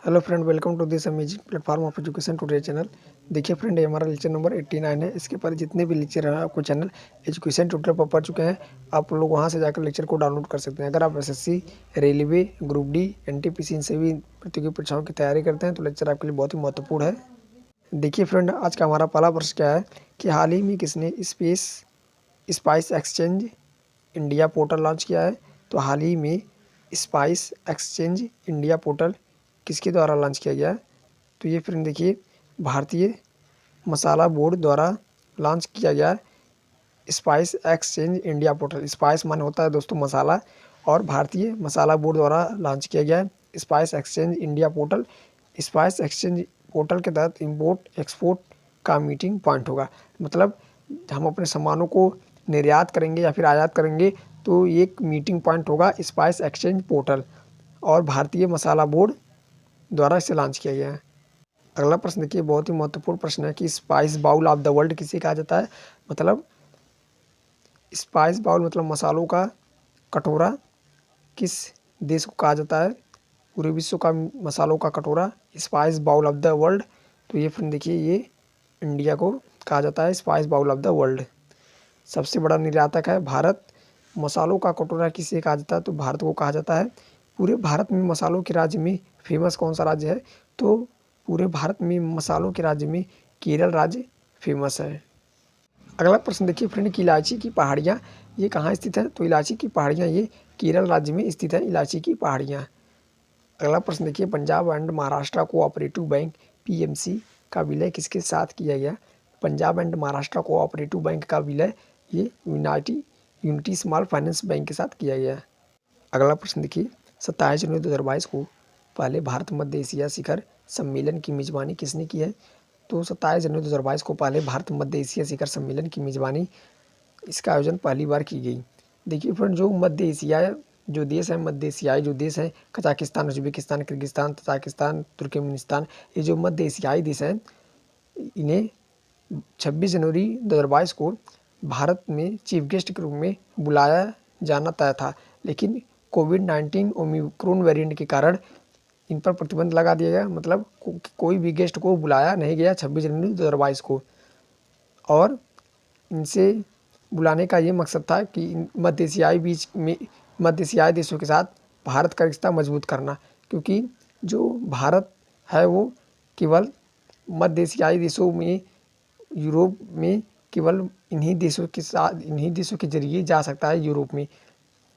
Hello friend, welcome to this amazing platform of education today channel. देखिए friend, ये हमारा lecture number 89 है। इसके पर जितने भी लेक्चर हैं आपको चैनल एजुकेशन टुडे पर पढ़ चुके हैं। आप लोग वहां से जाकर लेक्चर को डाउनलोड कर सकते हैं। अगर आप SSC, railway, group D, NTPC इन सभी प्रतियोगी परीक्षाओं की तैयारी करते हैं तो लेक्चर आपके लिए बहुत ही महत्वपूर्ण है। देखिए फ्रेंड, आज का हमारा पहला प्रश्न क्या है कि हाल ही में किसने spice exchange India portal launch किया है। तो हाल ही में स्पाइस एक्सचेंज इंडिया पोर्टल किसके द्वारा लॉन्च किया गया है। तो ये फ्रेंड देखिए, भारतीय मसाला बोर्ड द्वारा लॉन्च किया गया spice exchange India portal. Spice माने होता है दोस्तों मसाला, और भारतीय मसाला बोर्ड द्वारा लॉन्च किया गया है spice exchange India portal. Spice exchange portal के तहत इंपोर्ट एक्सपोर्ट का मीटिंग पॉइंट होगा। मतलब हम अपने सामानों को निर्यात करेंगे या फिर आयात करेंगे तो एक मीटिंग पॉइंट होगा स्पाइस एक्सचेंज पोर्टल, और भारतीय मसाला बोर्ड द्वारा इसे लॉन्च किया गया है। अगला प्रश्न देखिए, बहुत ही महत्वपूर्ण प्रश्न है कि spice bowl of the world किसे कहा जाता है। मतलब स्पाइस बाउल मतलब मसालों का कटोरा किस देश को कहा जाता है। पूरे विश्व का मसालों का कटोरा spice bowl of the world. तो ये फ्रेंड देखिए, ये इंडिया को कहा जाता है spice bowl of the world. सबसे बड़ा निर्यातक है भारत। मसालों का कटोरा किसे कहा जाता है, तो भारत को कहा जाता है। पूरे भारत में मसालों के राज्य में फेमस कौन सा राज्य है, तो पूरे भारत में मसालों के राज्य में केरल राज्य फेमस है। अगला प्रश्न देखिए फ्रेंड कि इलायची की पहाड़ियाँ ये कहाँ स्थित है। तो इलायची की पहाड़ियाँ ये केरल राज्य में स्थित है, इलायची की पहाड़ियाँ। अगला प्रश्न देखिए, Punjab and Maharashtra cooperative bank PMC का विलय किसके साथ किया गया। Punjab and Maharashtra cooperative bank का विलय ये यूनिटी स्मॉल फाइनेंस बैंक के साथ किया गया। अगला प्रश्न देखिए, 27 जनवरी 2022 को पहले भारत मध्य एशिया शिखर सम्मेलन की मेजबानी किसने की है। तो 27 जनवरी 2022 को पहले भारत मध्य एशिया शिखर सम्मेलन की मेजबानी, इसका आयोजन पहली बार की गई। देखिए फ्रेंड, जो मध्य एशिया जो देश है, मध्य एशियाई जो देश हैं, Kazakhstan, Uzbekistan, Kyrgyzstan, Tajikistan, Turkmenistan, ये जो मध्य एशियाई देश हैं, इन्हें 26 जनवरी 2022 को भारत में चीफ गेस्ट के रूप में बुलाया जाना तय था, लेकिन कोविड-19 ओमिक्रॉन वेरिएंट के कारण इन पर प्रतिबंध लगा दिया गया। मतलब कोई भी गेस्ट को बुलाया नहीं गया 26 जनवरी 2022 को। और इनसे बुलाने का ये मकसद था कि मध्य एशियाई देशों के साथ भारत का रिश्ता मजबूत करना, क्योंकि जो भारत है वो केवल मध्य एशियाई देशों में, यूरोप में केवल इन्हीं देशों के जरिए जा सकता है यूरोप में,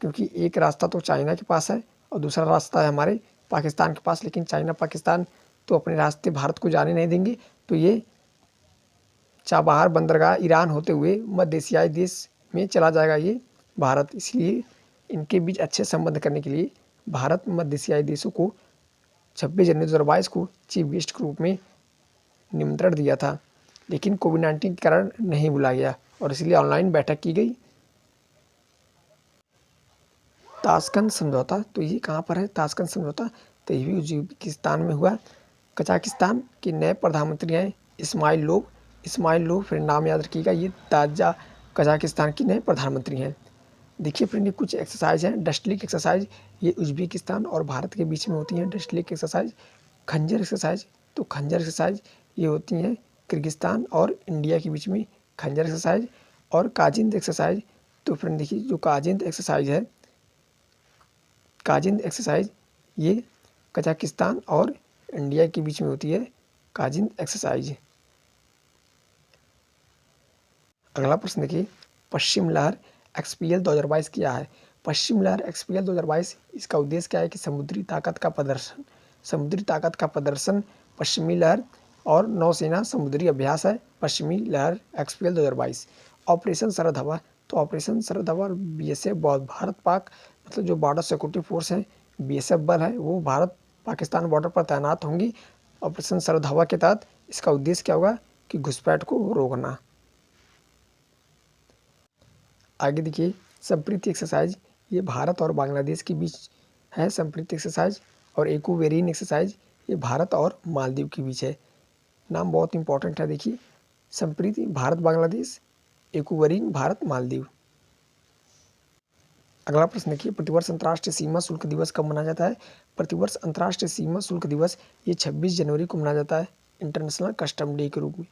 क्योंकि एक रास्ता तो चाइना के पास है और दूसरा रास्ता है हमारे पाकिस्तान के पास। लेकिन चाइना पाकिस्तान तो अपने रास्ते भारत को जाने नहीं देंगे, तो ये चाबहार बंदरगाह ईरान होते हुए मध्य एशियाई देश में चला जाएगा ये भारत। इसलिए इनके बीच अच्छे संबंध करने के लिए भारत मध्य एशियाई देशों को 26 जनवरी 2022 को चीफ गेस्ट के रूप में निमंत्रण दिया था, लेकिन कोविड-19 के कारण नहीं बुलाया गया और इसलिए ऑनलाइन बैठक की गई। ताशकंद समझौता, तो ये कहाँ पर है ताशकंद समझौता, तो ये भी उज्बेकिस्तान में हुआ। कजाकिस्तान के नए प्रधानमंत्री हैं इस्माइल लोव फिर नाम याद रखिएगा, ये ताजा कजाकिस्तान के नए प्रधानमंत्री हैं। देखिए फ्रेंड, ये कुछ एक्सरसाइज हैं। डस्टलिक एक्सरसाइज ये उज्बेकिस्तान और भारत के बीच में होती हैं। डस्टलिक एक्सरसाइज। खंजर एक्सरसाइज, तो खंजर एक्सरसाइज ये होती हैं किर्गिस्तान और इंडिया के बीच में, खंजर एक्सरसाइज। और काजिंद एक्सरसाइज, तो फ्रेंड देखिए जो काजिंद एक्सरसाइज ये कजाकिस्तान और इंडिया के बीच में होती है, काजिंद एक्सरसाइज। अगला प्रश्न देखिए, पश्चिम लहर एक्सपीएल 2022 क्या है। पश्चिम लहर एक्सपीएल 2022 इसका उद्देश्य क्या है कि समुद्री ताकत का प्रदर्शन पश्चिमी लहर और नौसेना समुद्री अभ्यास है पश्चिमी लहर एक्सपीएल 2022। ऑपरेशन शरद हवा, तो ऑपरेशन शरद हवा बीएसएफ भारत पाक मतलब जो बॉर्डर सिक्योरिटी फोर्स है, बीएसएफ बल है, वो भारत पाकिस्तान बॉर्डर पर तैनात होंगी ऑपरेशन शरद हवा के तहत। इसका उद्देश्य क्या होगा कि घुसपैठ को रोकना। आगे देखिए, संप्रीति एक्सरसाइज ये भारत और बांग्लादेश के बीच है संप्रीति एक्सरसाइज। और एक्वेरियन एक्सरसाइज ये भारत और मालदीव के बीच है। नाम बहुत इंपॉर्टेंट है, देखिए संप्रीति भारत बांग्लादेश, एक्वेरियन भारत मालदीव। अगला प्रश्न देखिए, प्रतिवर्ष अंतर्राष्ट्रीय सीमा शुल्क दिवस कब मनाया जाता है? प्रतिवर्ष अंतर्राष्ट्रीय सीमा शुल्क दिवस ये 26 जनवरी को मनाया जाता है, इंटरनेशनल कस्टम डे के रूप में।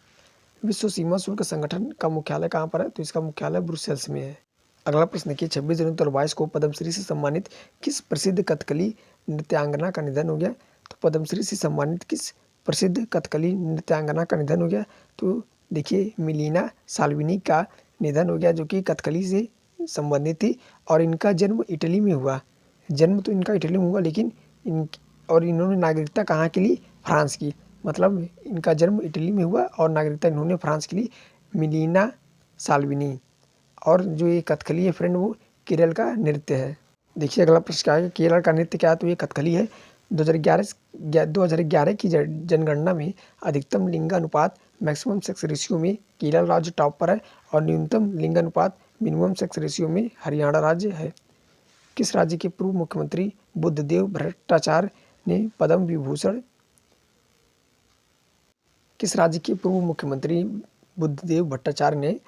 विश्व सीमा शुल्क संगठन का मुख्यालय कहाँ पर है? तो इसका मुख्यालय ब्रुसेल्स में है। अगला प्रश्न देखिए, 26 जनवरी 2022 को पद्मश्री से सम्मानित किस प्रसिद्ध कथकली नृत्यांगना का निधन हो गया? तो पद्मश्री से सम्मानित किस प्रसिद्ध कथकली नृत्यांगना का निधन हो गया? तो देखिए, मिलीना साल्विनी का निधन हो गया, जो कि कथकली से संबंधित थी और इनका जन्म इटली में हुआ। जन्म तो इनका इटली में हुआ, लेकिन इन्होंने नागरिकता कहाँ के लिए? फ्रांस की। मतलब इनका जन्म इटली में हुआ और नागरिकता इन्होंने फ्रांस के लिए। मिलीना साल्विनी। और जो ये कथकली है फ्रेंड, वो केरल का नृत्य है। देखिए अगला प्रश्न क्या है, केरल का नृत्य क्या है? तो ये कथकली है। 2011 की जनगणना में अधिकतम लिंगानुपात मैक्सिमम सेक्स रेशियो में केरल राज्य टॉप पर है और न्यूनतम लिंगानुपात मिनिमम सेक्स रेशियो में हरियाणा राज्य है। किस राज्य के पूर्व मुख्यमंत्री बुद्धदेव भट्टाचार्य ने पद्म विभूषण किस राज्य के पूर्व मुख्यमंत्री बुद्धदेव भट्टाचार्य ने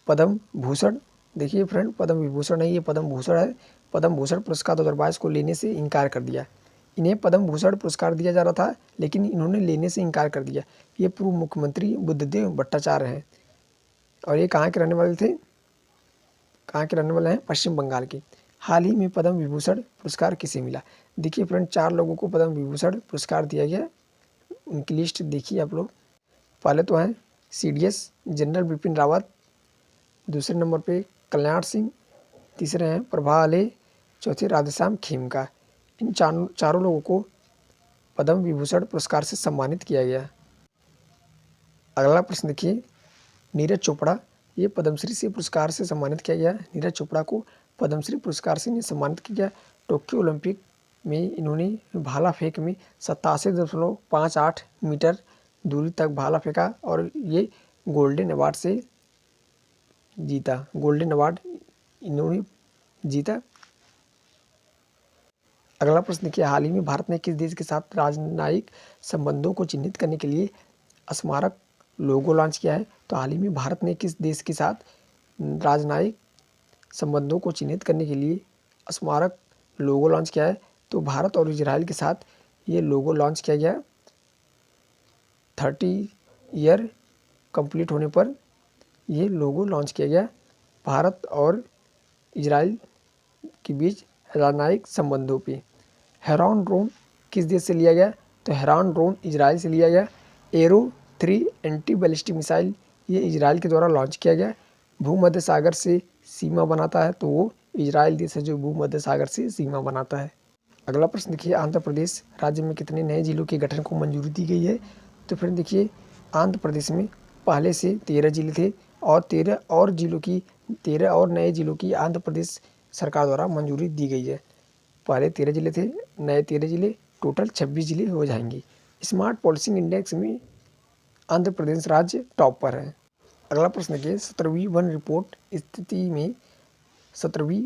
पद्म भूषण, देखिए फ्रेंड, पद्म विभूषण नहीं, ये पद्म भूषण है, पद्म भूषण पुरस्कार 2022 को लेने से इनकार कर दिया। इन्हें पद्म भूषण पुरस्कार दिया जा रहा था, लेकिन इन्होंने लेने से इनकार कर दिया। ये पूर्व मुख्यमंत्री बुद्धदेव भट्टाचार्य हैं और ये कहाँ के रहने वाले थे? कहाँ के रहने वाले हैं? पश्चिम बंगाल के। हाल ही में पद्म विभूषण पुरस्कार किसे मिला? देखिए फ्रेंड, 4 लोगों को पद्म विभूषण पुरस्कार दिया गया। उनकी लिस्ट देखिए आप लोग। पहले तो हैं CDS जनरल बिपिन रावत, दूसरे नंबर पे कल्याण सिंह, तीसरे हैं प्रभा आले, चौथे राधेश्याम खेमका। इन चारों लोगों को पद्म विभूषण पुरस्कार से सम्मानित किया गया। अगला प्रश्न देखिए, नीरज चोपड़ा, ये पद्मश्री से पुरस्कार से सम्मानित किया गया। नीरज चोपड़ा को पद्मश्री पुरस्कार से सम्मानित किया गया। टोक्यो ओलंपिक में इन्होंने भाला फेंक में 87.58 मीटर दूरी तक भाला फेंका और ये गोल्डन अवार्ड से जीता। गोल्डन अवार्ड इन्होंने जीता। अगला प्रश्न देखिए, हाल ही में भारत ने किस देश के साथ राजनयिक संबंधों को चिन्हित करने के लिए स्मारक लोगो लॉन्च किया है? तो हाल ही में भारत ने किस देश के साथ राजनयिक संबंधों को चिन्हित करने के लिए स्मारक लोगो लॉन्च किया है? तो भारत और इजराइल के साथ ये लोगो लॉन्च किया गया। 30 ईयर कंप्लीट होने पर ये लोगो लॉन्च किया गया। भारत और इजराइल के बीच राजनयिक संबंधों पे। हेरॉन ड्रोन किस देश से लिया गया? तो हेरॉन ड्रोन इजराइल से लिया गया। एरो 3 एंटी बैलिस्टिक मिसाइल ये इजराइल के द्वारा लॉन्च किया गया। भूमध्य सागर से सीमा बनाता है तो वो इजराइल देश है जो भूमध्य सागर से सीमा बनाता है। अगला प्रश्न देखिए, आंध्र प्रदेश राज्य में कितने नए जिलों के गठन को मंजूरी दी गई है? तो फिर देखिए, आंध्र प्रदेश में पहले से 13 जिले थे और 13 और नए जिलों की आंध्र प्रदेश सरकार द्वारा मंजूरी दी गई है। पहले 13 जिले थे, नए 13 जिले, टोटल 26 जिले हो जाएंगे। स्मार्ट पॉलिसिंग इंडेक्स में आंध्र प्रदेश राज्य टॉप पर है। अगला प्रश्न देखिए, 17वीं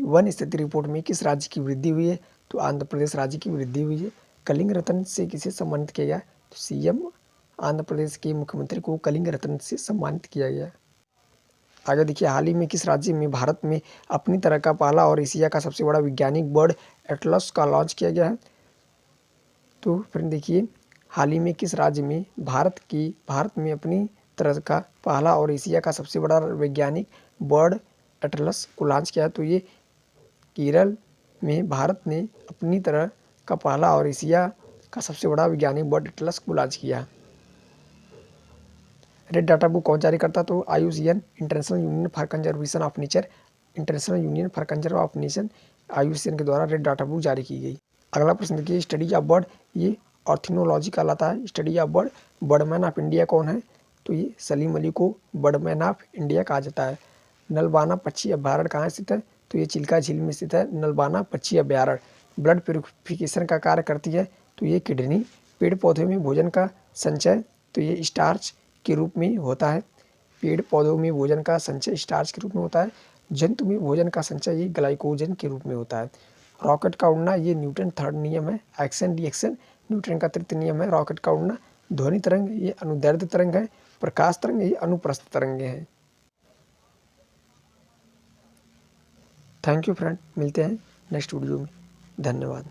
वन स्थिति रिपोर्ट में किस राज्य की वृद्धि हुई है? तो आंध्र प्रदेश राज्य की वृद्धि हुई है। कलिंग रत्न से किसे सम्मानित किया गया? तो CM आंध्र प्रदेश के मुख्यमंत्री को कलिंग रत्न से सम्मानित किया गया। आगे देखिए, हाल ही में किस राज्य में भारत में अपनी तरह का पहला और एशिया का सबसे बड़ा वैज्ञानिक बर्ड एटलस का लॉन्च किया गया है? तो फ्रेंड देखिए, हाल ही में किस राज्य में भारत में अपनी तरह का पहला और एशिया का सबसे बड़ा वैज्ञानिक बर्ड एटलस को लॉन्च किया है? तो ये केरल में भारत ने अपनी तरह का पहला और एशिया का सबसे बड़ा वैज्ञानिक बर्ड एटलस को लॉन्च किया। रेड डाटा बुक कौन जारी करता? तो IUCN international union for conservation of nature, international union for conserve of nation IUCN के द्वारा रेड डाटा बुक जारी की गई। अगला प्रश्न देखिए, स्टडी ऑफ बर्ड ये ऑर्थिनोलॉजी कहलाता है। Study of bird, Birdman of India कौन है? तो ये सलीम अली को बर्डमैन ऑफ इंडिया कहा जाता है। नलबाना पक्षी अभ्यारण्य कहाँ स्थित है? तो ये चिल्का झील में स्थित है नलबाना पक्षी अभ्यारण्य। ब्लड प्यूरिफिकेशन का कार्य करती है? तो ये किडनी। पेड़ पौधों में भोजन का संचय, तो ये स्टार्च के रूप में होता है। पेड़ पौधों में भोजन का संचय स्टार्च के रूप में होता है। जंतु में भोजन का संचय ये ग्लाइकोजन के रूप में होता है। रॉकेट का उड़ना ये न्यूटन थर्ड नियम है। एक्शन रिएक्शन न्यूटन का तृतीय नियम है रॉकेट का उड़ना। ध्वनि तरंग ये अनुदैर्ध्य तरंग है। प्रकाश तरंग ये अनुप्रस्थ तरंगे हैं। थैंक यू फ्रेंड, मिलते हैं नेक्स्ट वीडियो में। धन्यवाद।